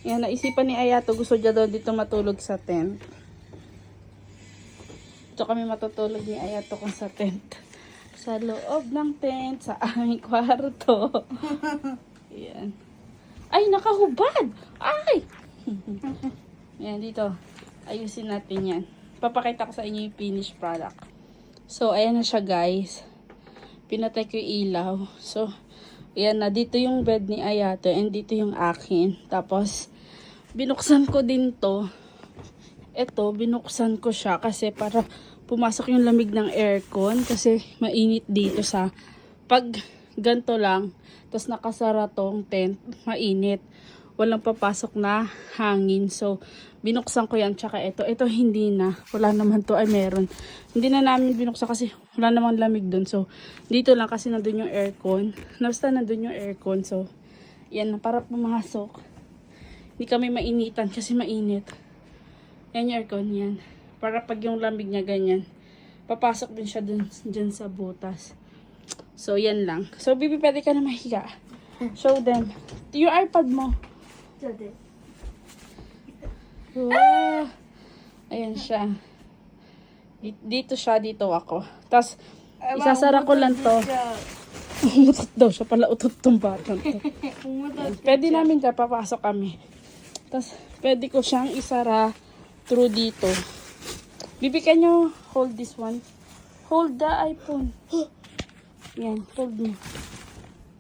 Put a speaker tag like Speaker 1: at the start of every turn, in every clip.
Speaker 1: Yan, naisipan ni Ayato, gusto niya daw dito matulog sa tent. Dito kami matutulog ni Ayato kung sa tent. Sa loob ng tent, sa aming kwarto. Yan. Ay, nakahubad! Ay! Yan, dito. Ayusin natin yan. Papakita ko sa inyo yung finished product. So, ayan na siya guys. Pinatay ko yung ilaw. So, ayan na. Dito yung bed ni Ayato and dito yung akin. Tapos, binuksan ko din to. Ito, binuksan ko siya kasi para pumasok yung lamig ng aircon. Kasi mainit dito sa pag ganto lang. Tapos nakasara tong tent. Mainit. Walang papasok na hangin. So, binuksan ko yan. Tsaka ito. Ito hindi na. Wala naman to. Ay, meron. Hindi na namin binuksan kasi wala namang lamig dun. So, dito lang kasi nandun yung aircon. Basta nandun yung aircon. So, yan. Para pumasok. Hindi kami mainitan kasi mainit. Yan yung aircon yan. Para pag yung lamig niya ganyan. Papasok din siya dun sa butas. So, yan lang. So, Bibi, pwede ka na mahiga. Show them. Yung iPad mo. Wow. Ayan siya. Dito siya, dito ako. Tapos, isasara ko lang to. Umutot daw siya. Pala utot tong batang to. Pwede namin ka, papasok kami. Tapos, pwede ko siyang isara through dito. Bibi, can you hold this one? Hold the iPhone. Yan, hold mo.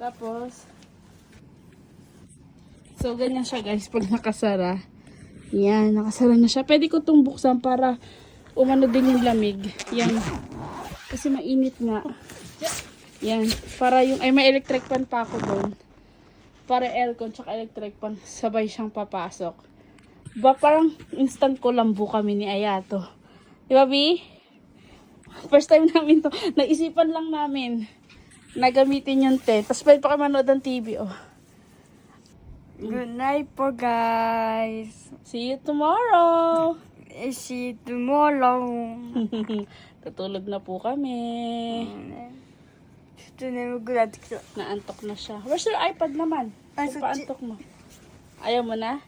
Speaker 1: Tapos, so, ganyan siya guys pag nakasara. Yan, nakasara na siya. Pwede ko itong buksan para umano din yung lamig. Yan. Kasi mainit nga. Yan. Para yung, ay may electric fan pa ako doon. Para aircon tsaka electric fan. Sabay siyang papasok. Ba, parang instant kulambo kami ni Ayato. Di ba, Bi? First time namin to. Naisipan lang namin na gamitin yung tent. Tapos pwede pa kayo manood ng TV, oh.
Speaker 2: Good night po, guys.
Speaker 1: See you tomorrow.
Speaker 2: See you tomorrow.
Speaker 1: Tutulog na po kami. Naantok na siya. Where's your iPad naman?
Speaker 2: Ay,
Speaker 1: Kung paantok mo. Ayaw mo na?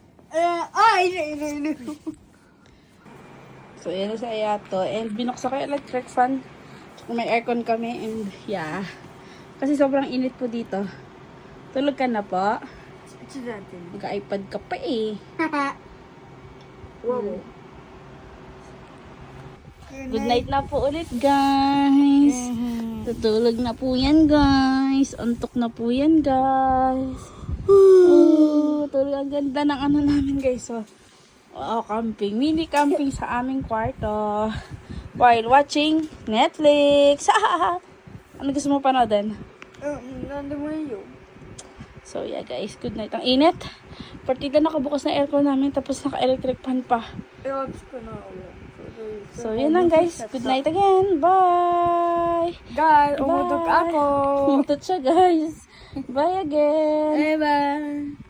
Speaker 1: So, yan na sa Ayato. And binuksan ko yung electric fan. May aircon kami. And yeah. Kasi sobrang init po dito. Tulog ka na po. Mag-iPad ka pa eh.
Speaker 2: Wow.
Speaker 1: Good night na po ulit, guys. Tutulog na po yan, guys. Antok na po yan, guys. Tulog. Ang ganda ng ano namin, guys. Oh, camping. Mini camping sa aming kwarto. While watching Netflix. Ano gusto mo panoodin? So, yeah, guys. Good night. Ang init. Partida nakabukas na aircon namin. Tapos naka-electric fan pa. So, yun lang, guys. Good night again. Bye!
Speaker 2: Guys, umutok ako.
Speaker 1: Umutot siya, guys. Bye again.
Speaker 2: Bye-bye.